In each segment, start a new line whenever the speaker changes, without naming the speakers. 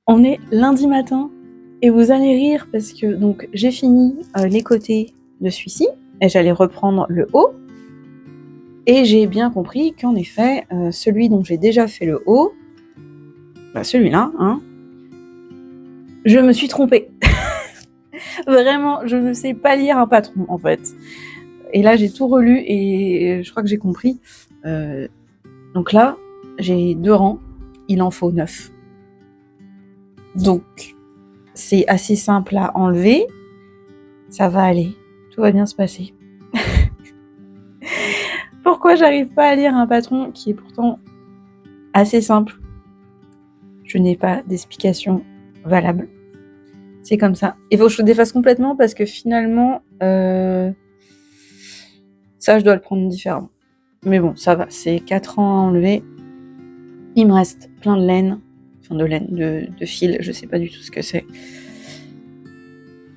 On est lundi matin et vous allez rire parce que donc j'ai fini les côtés de celui-ci et j'allais reprendre le haut et j'ai bien compris qu'en effet celui dont j'ai déjà fait le haut, celui-là, hein, je me suis trompée. Vraiment, je ne sais pas lire un patron en fait. Et là j'ai tout relu et je crois que j'ai compris. Donc là, j'ai 2 rangs, il en faut 9. Donc, c'est assez simple à enlever. Ça va aller. Tout va bien se passer. Pourquoi j'arrive pas à lire un patron qui est pourtant assez simple? Je n'ai pas d'explication valable. C'est comme ça. Il faut que je le défasse complètement parce que finalement, ça, je dois le prendre différemment. Mais bon, ça va. C'est 4 ans à enlever. Il me reste plein de laine. Enfin, de laine, de fil. Je sais pas du tout ce que c'est.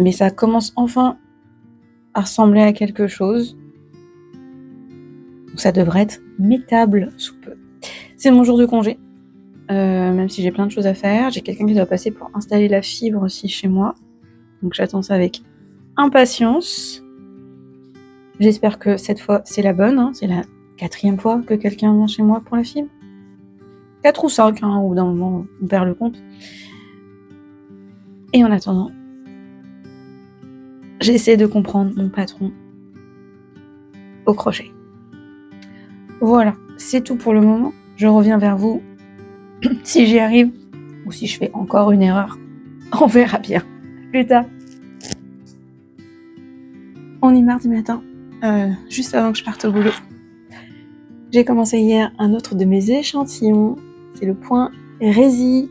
Mais ça commence enfin à ressembler à quelque chose. Donc ça devrait être mettable sous peu. C'est mon jour de congé. Même si j'ai plein de choses à faire. J'ai quelqu'un qui doit passer pour installer la fibre aussi chez moi. Donc j'attends ça avec impatience. J'espère que cette fois c'est la bonne. C'est la 4e fois que quelqu'un vient chez moi pour la fibre. 4 ou 5, au bout d'un moment on perd le compte. Et en attendant, j'essaie de comprendre mon patron au crochet. Voilà, c'est tout pour le moment. Je reviens vers vous si j'y arrive ou si je fais encore une erreur. On verra bien. Plus tard. On est mardi matin, juste avant que je parte au boulot. J'ai commencé hier un autre de mes échantillons. C'est le point Rési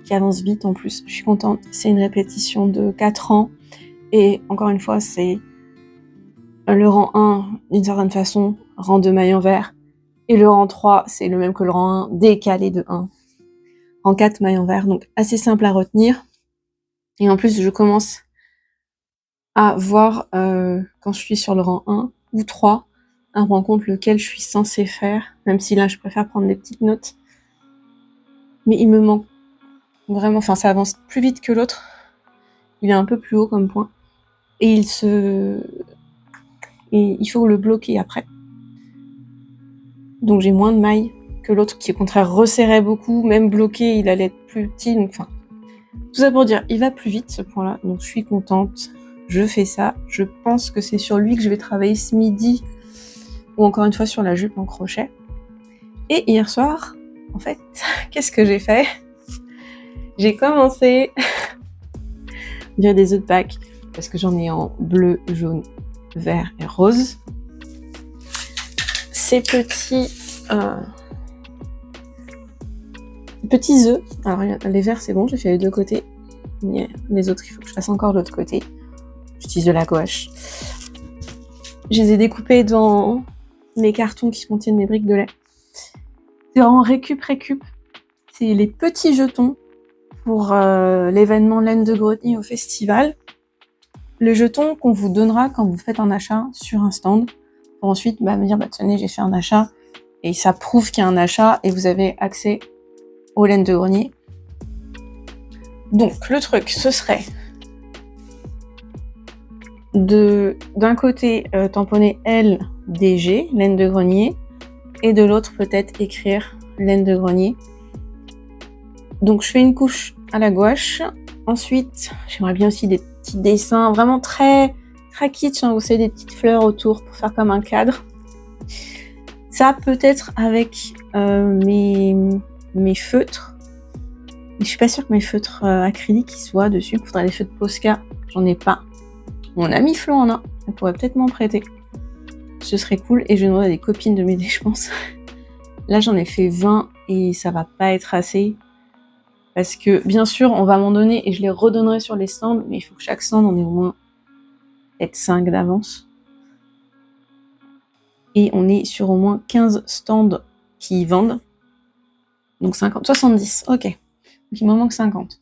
qui avance vite en plus. Je suis contente. C'est une répétition de 4 ans. Et encore une fois, c'est le rang 1 d'une certaine façon, rang 2 maille envers. Et le rang 3, c'est le même que le rang 1, décalé de 1. Rang 4 maille envers, donc assez simple à retenir. Et en plus, je commence à voir quand je suis sur le rang 1 ou 3, à me rendre compte lequel je suis censée faire, même si là je préfère prendre des petites notes. Mais il me manque vraiment, enfin ça avance plus vite que l'autre. Il est un peu plus haut comme point. Et il faut le bloquer après. Donc j'ai moins de mailles que l'autre qui au contraire resserrait beaucoup, même bloqué il allait être plus petit, donc enfin. Tout ça pour dire, il va plus vite ce point-là, donc je suis contente. Je fais ça. Je pense que c'est sur lui que je vais travailler ce midi, ou encore une fois sur la jupe en crochet. Et hier soir, en fait, qu'est-ce que j'ai fait? J'ai commencé dire des œufs de Pâques, parce que j'en ai en bleu, jaune, vert et rose. Ces petits œufs. Alors les verts c'est bon, j'ai fait les 2 côtés. Les autres il faut que je fasse encore l'autre côté. J'utilise de la gouache. Je les ai découpés dans mes cartons qui contiennent mes briques de lait. C'est en récup. C'est les petits jetons pour l'événement laine de grenier au festival. Le jeton qu'on vous donnera quand vous faites un achat sur un stand. Pour ensuite me dire, tenez, j'ai fait un achat. Et ça prouve qu'il y a un achat et vous avez accès aux laines de grenier. Donc, le truc, ce serait d'un côté tamponner LDG, laine de grenier, et de l'autre peut-être écrire laine de grenier. Donc je fais une couche à la gouache. Ensuite, j'aimerais bien aussi des petits dessins vraiment très très kitsch, vous savez, des petites fleurs autour pour faire comme un cadre. Ça peut être avec mes feutres. Mais je suis pas sûre que mes feutres acryliques ils soient dessus. Il faudrait des feutres Posca, j'en ai pas. Mon amie Flo en a, elle pourrait peut-être m'en prêter. Ce serait cool et je vais demander à des copines de m'aider, je pense. Là j'en ai fait 20 et ça va pas être assez. Parce que bien sûr on va m'en donner et je les redonnerai sur les stands, mais il faut que chaque stand en ait au moins peut-être 5 d'avance. Et on est sur au moins 15 stands qui vendent. Donc 70, ok. Donc il m'en manque 50.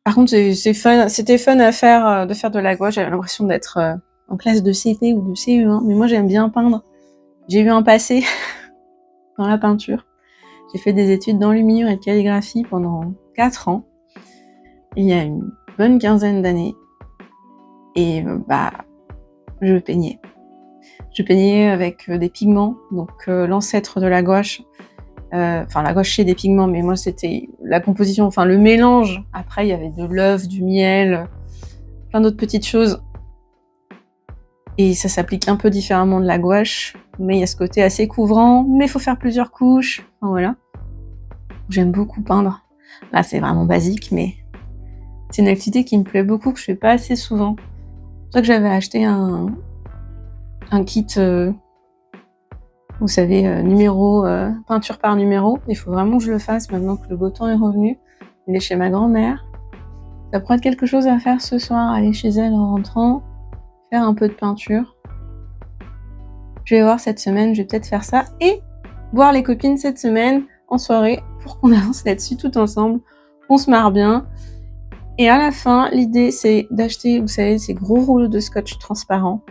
Par contre, c'était fun à faire, de faire de la gouache. J'avais l'impression d'être en classe de CP ou de CE1. Mais moi, j'aime bien peindre. J'ai eu un passé dans la peinture. J'ai fait des études d'enluminure et de calligraphie pendant 4 ans, il y a une bonne quinzaine d'années. Et je peignais. Je peignais avec des pigments, donc l'ancêtre de la gouache. La gouache c'est des pigments, mais moi c'était la composition, enfin le mélange. Après il y avait de l'œuf, du miel, plein d'autres petites choses. Et ça s'applique un peu différemment de la gouache, mais il y a ce côté assez couvrant, mais il faut faire plusieurs couches. Enfin, voilà. J'aime beaucoup peindre. Là c'est vraiment basique, mais c'est une activité qui me plaît beaucoup, que je fais pas assez souvent. C'est pour ça que j'avais acheté un kit, vous savez, peinture par numéro. Il faut vraiment que je le fasse maintenant que le beau temps est revenu. Il est chez ma grand-mère. Ça pourrait être quelque chose à faire ce soir, aller chez elle en rentrant, faire un peu de peinture. Je vais voir cette semaine, je vais peut-être faire ça et voir les copines cette semaine en soirée pour qu'on avance là-dessus tout ensemble. On se marre bien. Et à la fin, l'idée c'est d'acheter, vous savez, ces gros rouleaux de scotch transparent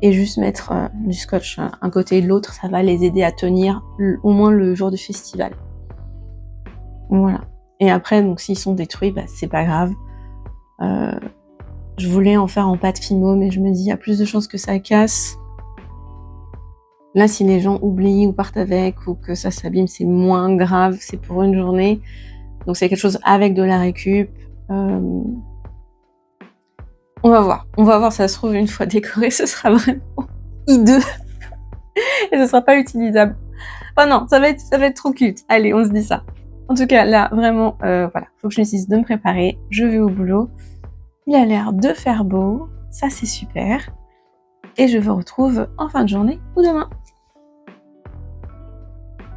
et juste mettre du scotch un côté et de l'autre, ça va les aider à tenir au moins le jour du festival. Voilà. Et après, donc s'ils sont détruits, c'est pas grave. Je voulais en faire en pâte Fimo, mais je me dis, il y a plus de chances que ça casse. Là, si les gens oublient ou partent avec, ou que ça s'abîme, c'est moins grave, c'est pour une journée. Donc c'est quelque chose avec de la récup. On va voir, ça se trouve, une fois décoré, ce sera vraiment hideux. Et ce sera pas utilisable. Oh non, ça va être trop cute. Allez, on se dit ça. En tout cas, là, vraiment, faut que je décide de me préparer. Je vais au boulot. Il a l'air de faire beau. Ça, c'est super. Et je vous retrouve en fin de journée ou demain.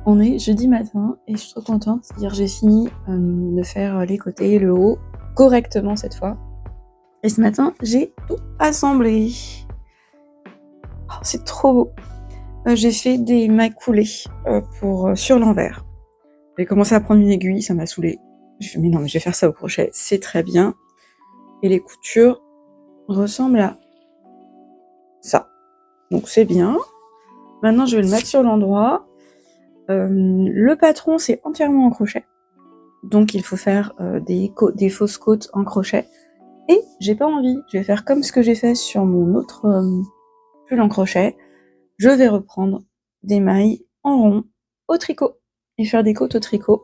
On est jeudi matin et je suis trop contente. C'est-à-dire j'ai fini de faire les côtés et le haut correctement cette fois. Et ce matin, j'ai tout assemblé. Oh, c'est trop beau. J'ai fait des mailles coulées sur l'envers. J'ai commencé à prendre une aiguille, ça m'a saoulée. J'ai fait, mais non, mais je vais faire ça au crochet, c'est très bien. Et les coutures ressemblent à ça. Donc c'est bien. Maintenant, je vais le mettre sur l'endroit. Le patron, c'est entièrement en crochet. Donc il faut faire des fausses côtes en crochet. Et j'ai pas envie. Je vais faire comme ce que j'ai fait sur mon autre pull en crochet. Je vais reprendre des mailles en rond au tricot et faire des côtes au tricot.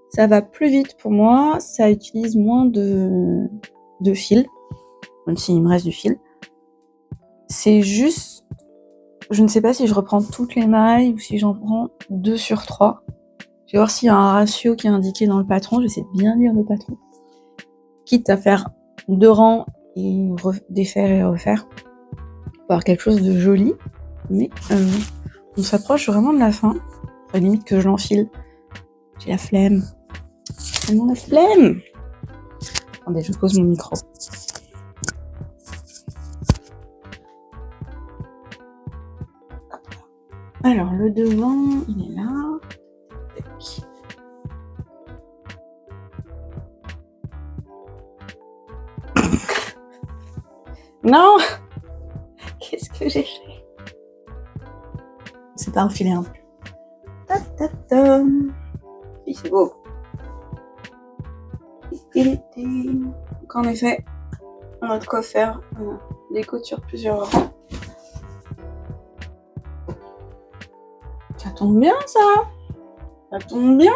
Ça va plus vite pour moi, ça utilise moins de fil, même s'il me reste du fil. C'est juste, je ne sais pas si je reprends toutes les mailles ou si j'en prends 2 sur 3. Je vais voir s'il y a un ratio qui est indiqué dans le patron, j'essaie de bien lire le patron. Quitte à faire 2 rangs et défaire et refaire pour avoir quelque chose de joli. Mais on s'approche vraiment de la fin. À la limite que je l'enfile. J'ai la flemme. Tellement la flemme. Attendez, je pose mon micro. Alors, le devant, il est là. Tac. Non. Qu'est-ce que j'ai fait? C'est pas enfilé un peu. Oui, c'est beau. Donc en effet, on a de quoi faire des côtes sur plusieurs rangs. Ça tombe bien ça. Ça tombe bien.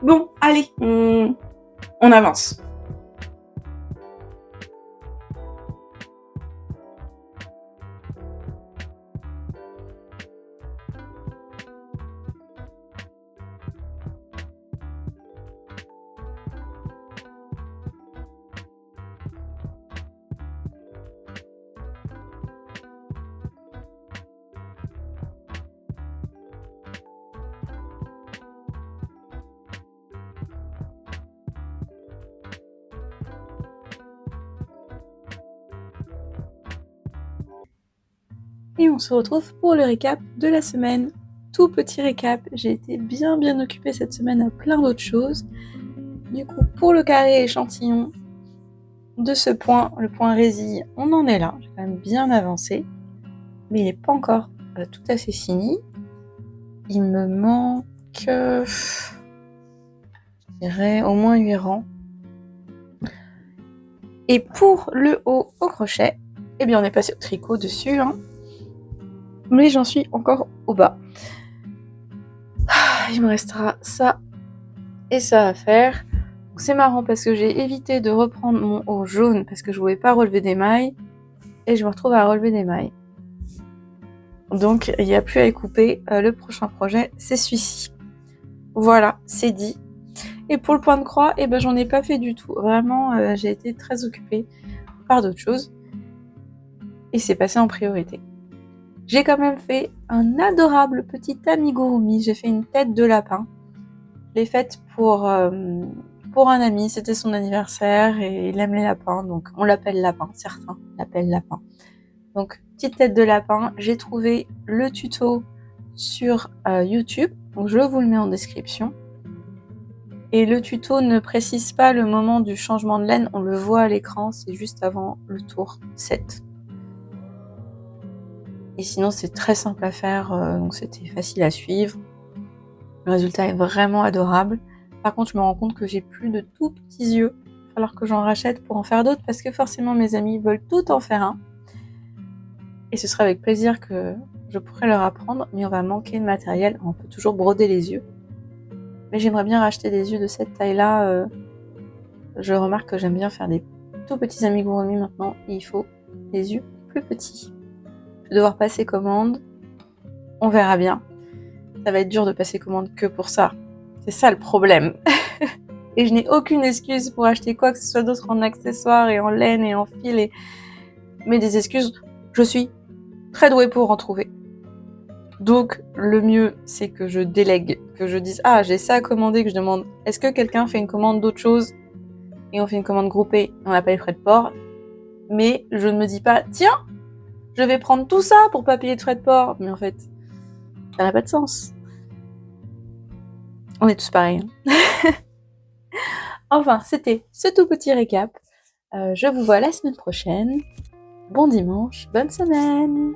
Bon, allez, on avance. Et on se retrouve pour le récap de la semaine. Tout petit récap, j'ai été bien occupée cette semaine à plein d'autres choses. Du coup, pour le carré échantillon de ce point, le point résille, on en est là. J'ai quand même bien avancé, mais il n'est pas encore tout à fait fini. il me manque, je dirais, au moins 8 rangs. Et pour le haut au crochet, eh bien on est passé au tricot dessus, hein. Mais j'en suis encore au bas. Il me restera ça et ça à faire. C'est marrant parce que j'ai évité de reprendre mon haut jaune parce que je voulais pas relever des mailles et je me retrouve à relever des mailles. Donc il n'y a plus à les couper. Le prochain projet, c'est celui-ci. Voilà, c'est dit. Et pour le point de croix, eh ben j'en ai pas fait du tout. Vraiment, j'ai été très occupée par d'autres choses et c'est passé en priorité. J'ai quand même fait un adorable petit amigurumi. J'ai fait une tête de lapin. Je l'ai faite pour un ami. C'était son anniversaire et il aime les lapins, donc on l'appelle lapin. Certains l'appellent lapin. Donc petite tête de lapin. J'ai trouvé le tuto sur YouTube. Donc je vous le mets en description. Et le tuto ne précise pas le moment du changement de laine. On le voit à l'écran. C'est juste avant le tour 7. Et sinon, c'est très simple à faire, donc c'était facile à suivre. Le résultat est vraiment adorable. Par contre, je me rends compte que j'ai plus de tout petits yeux. Il va falloir que j'en rachète pour en faire d'autres parce que forcément, mes amis veulent tout en faire un. Et ce sera avec plaisir que je pourrai leur apprendre, mais on va manquer de matériel. On peut toujours broder les yeux. Mais j'aimerais bien racheter des yeux de cette taille-là. Je remarque que j'aime bien faire des tout petits amigurumi maintenant. Et il faut des yeux plus petits. Je vais devoir passer commande. On verra bien. Ça va être dur de passer commande que pour ça. C'est ça le problème. Et je n'ai aucune excuse pour acheter quoi que ce soit d'autre en accessoires et en laine et en fil. Mais des excuses, je suis très douée pour en trouver. Donc le mieux, c'est que je délègue, que je dise « Ah, j'ai ça à commander », que je demande « Est-ce que quelqu'un fait une commande d'autre chose ?» Et on fait une commande groupée, on n'a pas les frais de port. Mais je ne me dis pas « Tiens, je vais prendre tout ça pour pas payer de frais de port ». Mais en fait, ça n'a pas de sens. On est tous pareils. Enfin, c'était ce tout petit récap. Je vous vois la semaine prochaine. Bon dimanche, bonne semaine!